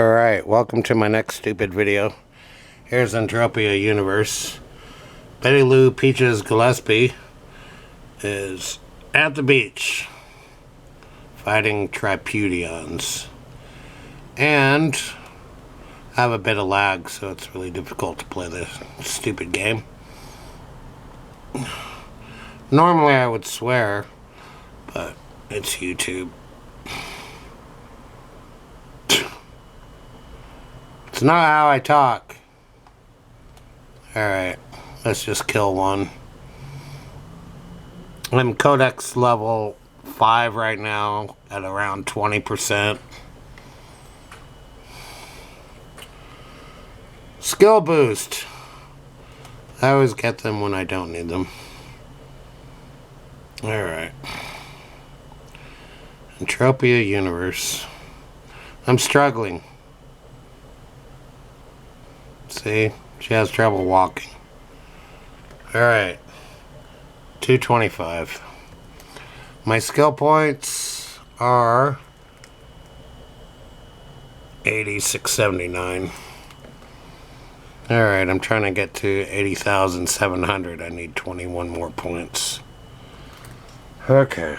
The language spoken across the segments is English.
Alright, welcome to my next stupid video. Here's Entropia universe. Betty Lou Peaches Gillespie is at the beach fighting Tripudions. And I have a bit of lag, so it's really difficult to play this stupid game. Normally I would swear, but it's YouTube. It's not how I talk. Alright, let's just kill one. I'm Codex level 5 right now at around 20%. Skill boost. I always get them when I don't need them. Alright. Entropia universe. I'm struggling. See? She has trouble walking. Alright. 225. My skill points are 8679. Alright, I'm trying to get to 80,700. I need 21 more points. Okay.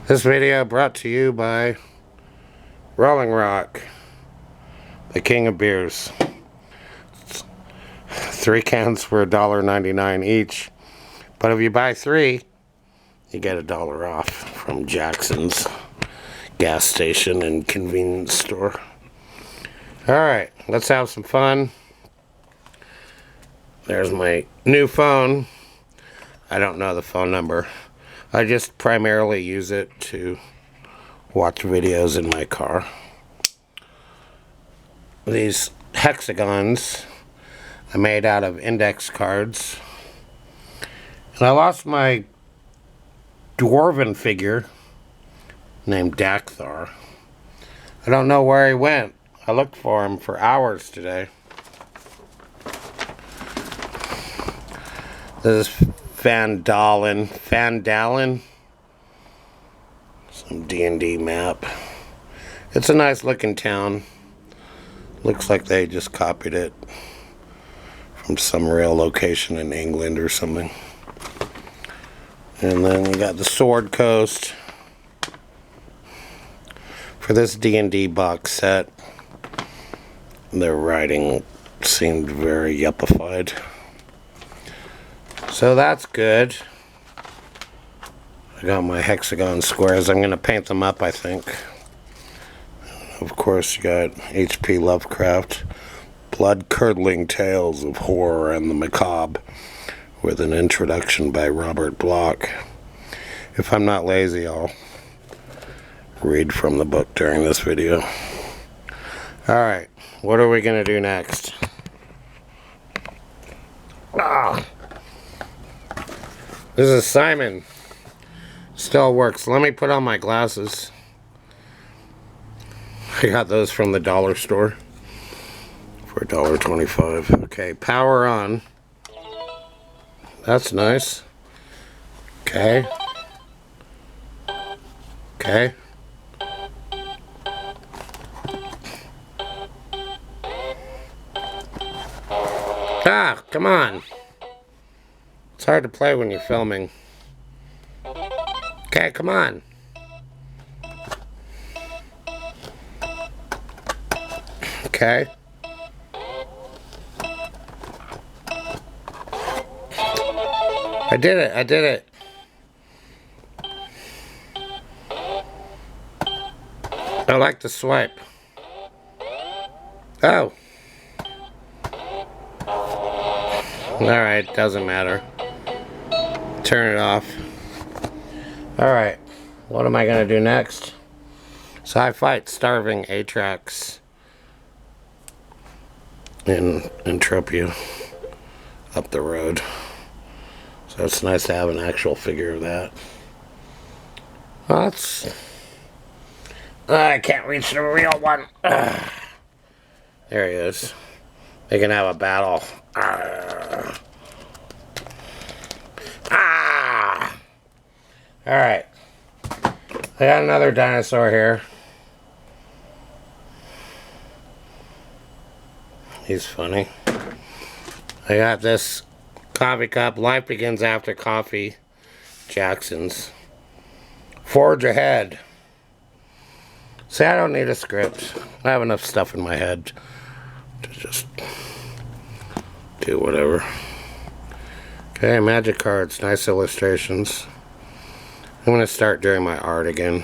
This video brought to you by Rolling Rock, the king of beers. 3 cans for $1.99 each. But if you buy 3, you get $1 off from Jackson's gas station and convenience store. Alright, let's have some fun. There's my new phone. I don't know the phone number. I just primarily use it to watch videos in my car. These hexagons I made out of index cards. And I lost my dwarven figure named Dakthar. I don't know where he went. I looked for him for hours today. This is Vandalen. Some D&D map. It's a nice looking town. Looks like they just copied it from some real location in England or something. And then you got the Sword Coast for this D&D box set. Their writing seemed very yuppified. So that's good. I got my hexagon squares. I'm going to paint them up, I think. Of course, you got H.P. Lovecraft. Blood-curdling tales of horror and the macabre, with an introduction by Robert Bloch. If I'm not lazy, I'll read from the book during this video. Alright, what are we going to do next? This is Simon. Still works. Let me put on my glasses. I got those from the dollar store for $1.25. Okay, power on. That's nice. Okay. Okay. Ah, come on. It's hard to play when you're filming. Okay, come on. Okay. I did it. I like the swipe. Oh. Alright, doesn't matter. Turn it off. Alright, what am I going to do next? So I fight starving Atrax in Entropia up the road. So it's nice to have an actual figure of that. Well, that's... I can't reach the real one. There he is. They can have a battle. Alright. I got another dinosaur here. He's funny. I got this coffee cup. Life begins after coffee. Jackson's. Forge ahead. See, I don't need a script. I have enough stuff in my head to just do whatever. Okay, magic cards. Nice illustrations. I'm going to start doing my art again.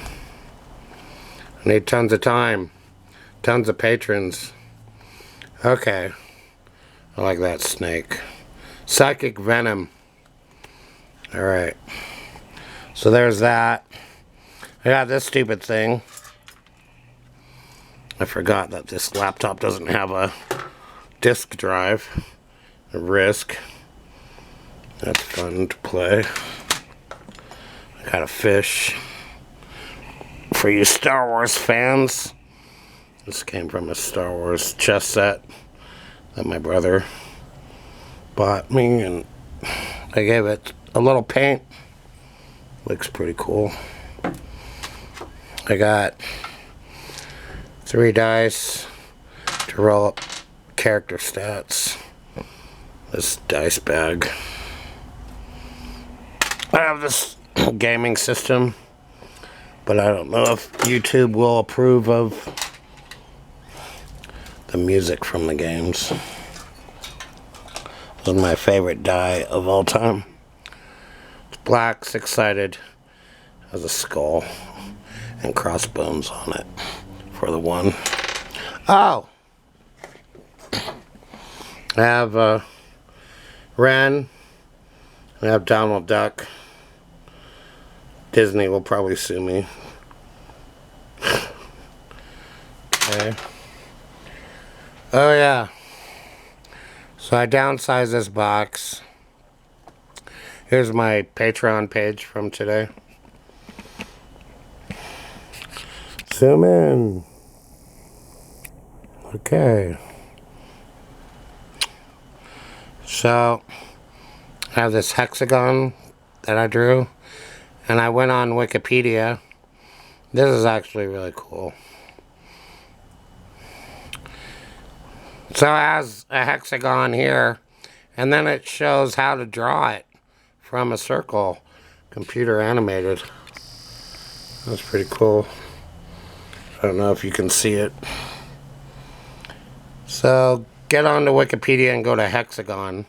I need tons of time. Tons of patrons. Okay. I like that snake. Psychic venom. Alright. So there's that. I got this stupid thing. I forgot that this laptop doesn't have a disk drive. A RISC. That's fun to play. I got a fish. For you Star Wars fans. This came from a Star Wars chess set that my brother bought me, and I gave it a little paint. Looks pretty cool. I got 3 dice to roll up character stats. This dice bag. I have this gaming system, but I don't know if YouTube will approve of the music from the games. This is my favorite die of all time. It's black, 6-sided, has a skull and crossbones on it for the 1. Oh! I have Ren. I have Donald Duck. Disney will probably sue me. Okay. Oh yeah. So I downsized this box. Here's my Patreon page from today. Zoom in. Okay. So I have this hexagon that I drew, and I went on Wikipedia. This is actually really cool. So it has a hexagon here, and then it shows how to draw it from a circle, computer animated. That's pretty cool. I don't know if you can see it. So get onto Wikipedia and go to hexagon,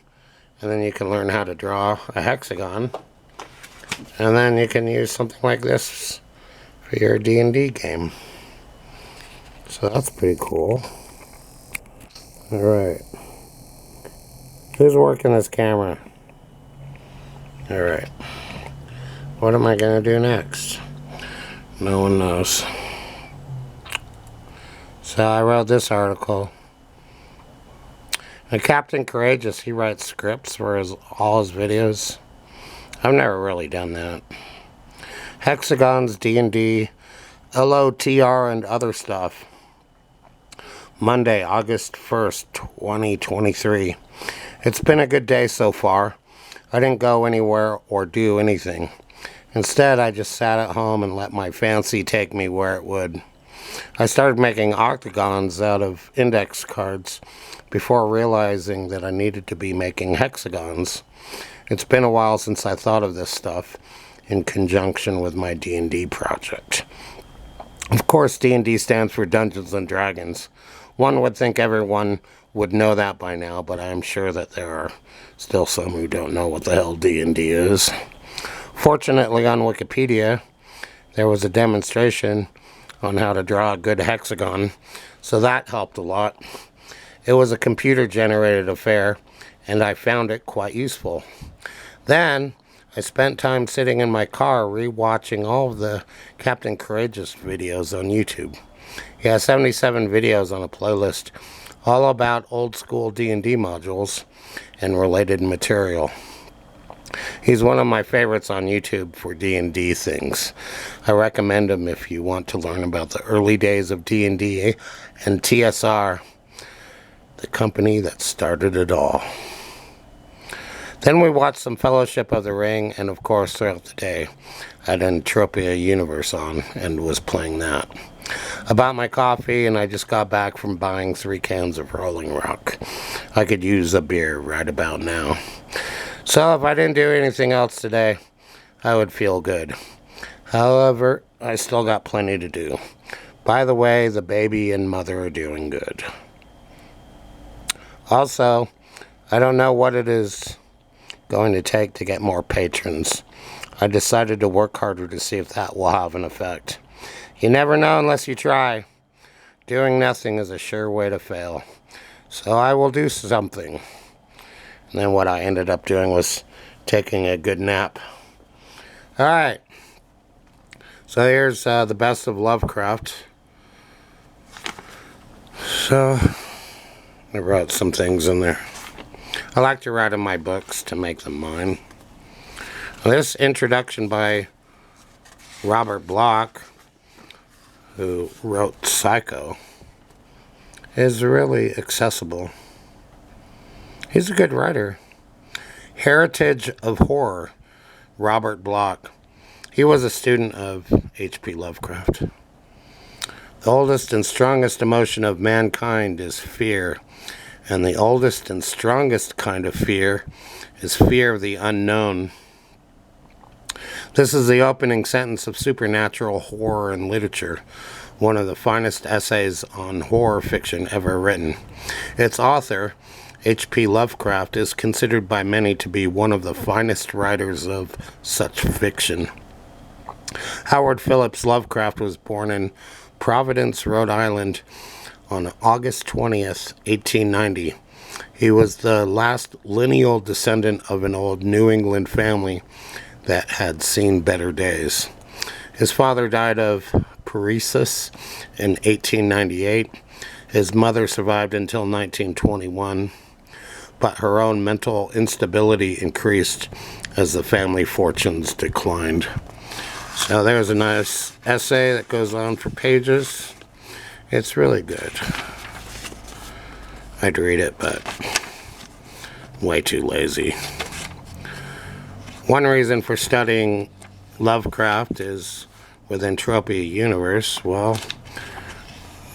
and then you can learn how to draw a hexagon. And then you can use something like this for your D&D game. So that's pretty cool. Alright. Who's working this camera? Alright. What am I going to do next? No one knows. So I wrote this article. And Captain Courageous, he writes scripts for all his videos. I've never really done that. Hexagons, D&D, LOTR, and other stuff. Monday, August 1st, 2023. It's been a good day so far. I didn't go anywhere or do anything. Instead, I just sat at home and let my fancy take me where it would. I started making octagons out of index cards before realizing that I needed to be making hexagons. It's been a while since I thought of this stuff in conjunction with my D&D project. Of course, D&D stands for Dungeons and Dragons. One would think everyone would know that by now, but I am sure that there are still some who don't know what the hell D&D is. Fortunately, on Wikipedia, there was a demonstration on how to draw a good hexagon, so that helped a lot. It was a computer-generated affair, and I found it quite useful. Then, I spent time sitting in my car re-watching all of the Captain Courageous videos on YouTube. He has 77 videos on a playlist, all about old-school D&D modules and related material. He's one of my favorites on YouTube for D&D things. I recommend him if you want to learn about the early days of D&D and TSR, the company that started it all. Then we watched some Fellowship of the Ring, and of course throughout the day I had Entropia Universe on and was playing that. about my coffee, and I just got back from buying 3 cans of Rolling Rock. I could use a beer right about now. So if I didn't do anything else today, I would feel good. However, I still got plenty to do. By the way, the baby and mother are doing good. Also, I don't know what it is going to take to get more patrons. I decided to work harder to see if that will have an effect. You never know unless you try. Doing nothing is a sure way to fail. So I will do something. And then what I ended up doing was taking a good nap. Alright. So here's the best of Lovecraft. So I wrote some things in there. I like to write in my books to make them mine. This introduction by Robert Bloch, who wrote Psycho, is really accessible. He's a good writer. Heritage of Horror, Robert Bloch. He was a student of H.P. Lovecraft. The oldest and strongest emotion of mankind is fear, and the oldest and strongest kind of fear is fear of the unknown. This is the opening sentence of supernatural horror in literature, one of the finest essays on horror fiction ever written. Its author, H.P. Lovecraft, is considered by many to be one of the finest writers of such fiction. Howard Phillips Lovecraft was born in Providence, Rhode Island on August 20th, 1890. He was the last lineal descendant of an old New England family that had seen better days. His father died of paresis in 1898. His mother survived until 1921, but her own mental instability increased as the family fortunes declined. So there's a nice essay that goes on for pages. It's really good. I'd read it, but way too lazy. One reason for studying Lovecraft is with Entropia universe. Well,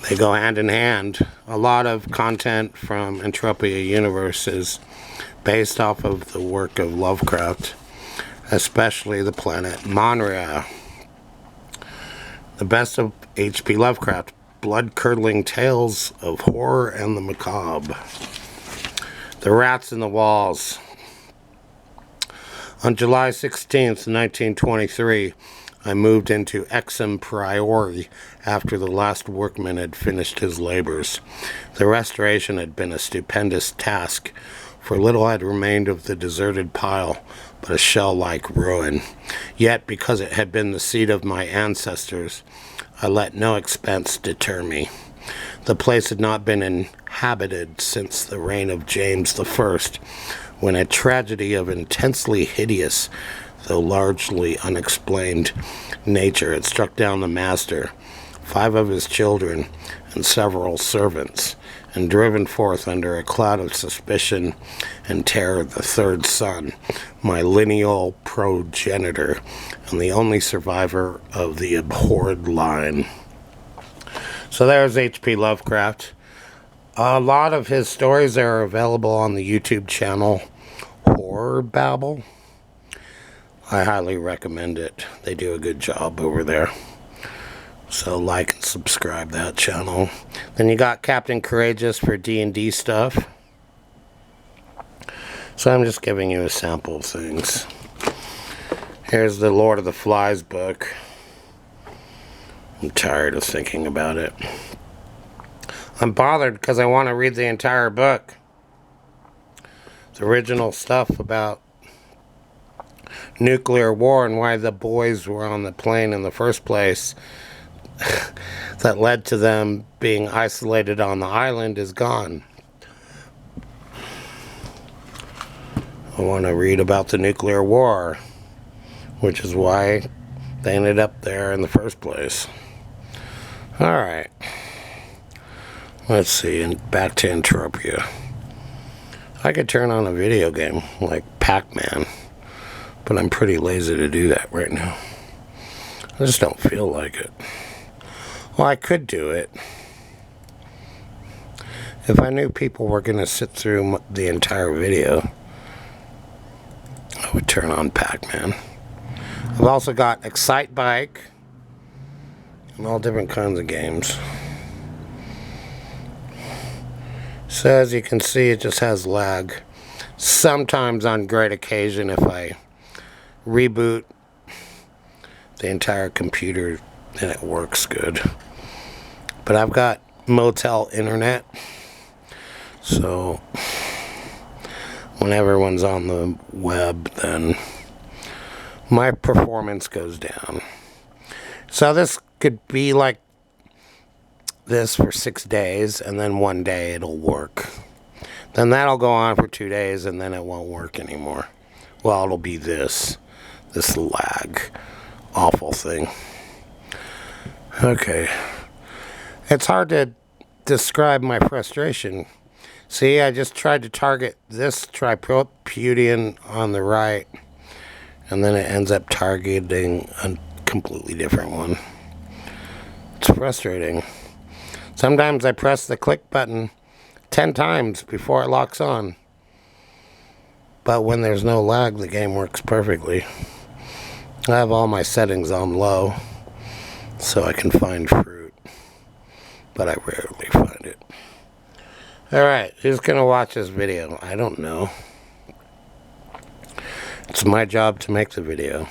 they go hand in hand. A lot of content from Entropia universe is based off of the work of Lovecraft, especially the planet Monria. The best of H.P. Lovecraft, blood-curdling tales of horror and the macabre. The Rats in the Walls. On July 16th, 1923, I moved into Exum Priori after the last workman had finished his labors. The restoration had been a stupendous task, for little had remained of the deserted pile but a shell-like ruin. Yet, because it had been the seat of my ancestors, I let no expense deter me. The place had not been inhabited since the reign of James I, when a tragedy of intensely hideous, though largely unexplained, nature had struck down the master, 5 of his children, and several servants, and driven forth under a cloud of suspicion and terror the 3rd son, my lineal progenitor, and the only survivor of the abhorred line. So there's H.P. Lovecraft. A lot of his stories are available on the YouTube channel Horror Babble. I highly recommend it. They do a good job over there. So like and subscribe that channel. Then you got Captain Courageous for D&D stuff. So I'm just giving you a sample of things. Here's the Lord of the Flies book. I'm tired of thinking about it. I'm bothered because I want to read the entire book. The original stuff about nuclear war and why the boys were on the plane in the first place that led to them being isolated on the island is gone. I want to read about the nuclear war, which is why they ended up there in the first place. Alright. Let's see, and back to Entropia. I could turn on a video game like Pac-Man, but I'm pretty lazy to do that right now. I just don't feel like it. Well, I could do it. If I knew people were going to sit through the entire video, I would turn on Pac-Man. I've also got Excite Bike and all different kinds of games. So as you can see, it just has lag. Sometimes on great occasion, if I reboot the entire computer, then it works good. But I've got motel internet, so when everyone's on the web, then my performance goes down. So this could be like this for 6 days, and then one day it'll work. Then that'll go on for 2 days, and then it won't work anymore. Well, it'll be this lag, awful thing. Okay. It's hard to describe my frustration. See, I just tried to target this tripodian on the right, and then it ends up targeting a completely different one. It's frustrating. Sometimes I press the click button 10 times before it locks on. But when there's no lag, the game works perfectly. I have all my settings on low, so I can find fruit. But I rarely find it. Alright, who's going to watch this video? I don't know. It's my job to make the video.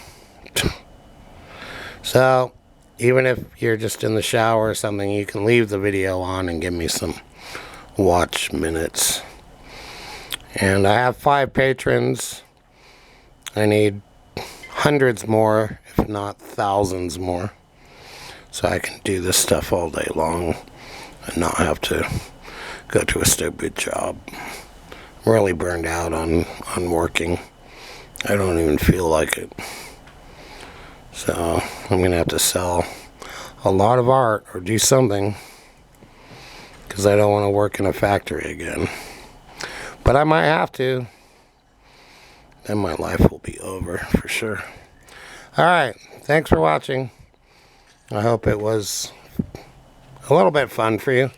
So, even if you're just in the shower or something, you can leave the video on and give me some watch minutes. And I have 5 patrons. I need hundreds more, if not thousands more, so I can do this stuff all day long and not have to go to a stupid job. I'm really burned out on working. I don't even feel like it. So I'm gonna have to sell a lot of art or do something, because I don't want to work in a factory again. But I might have to. Then my life will be over for sure. Alright, thanks for watching. I hope it was a little bit fun for you.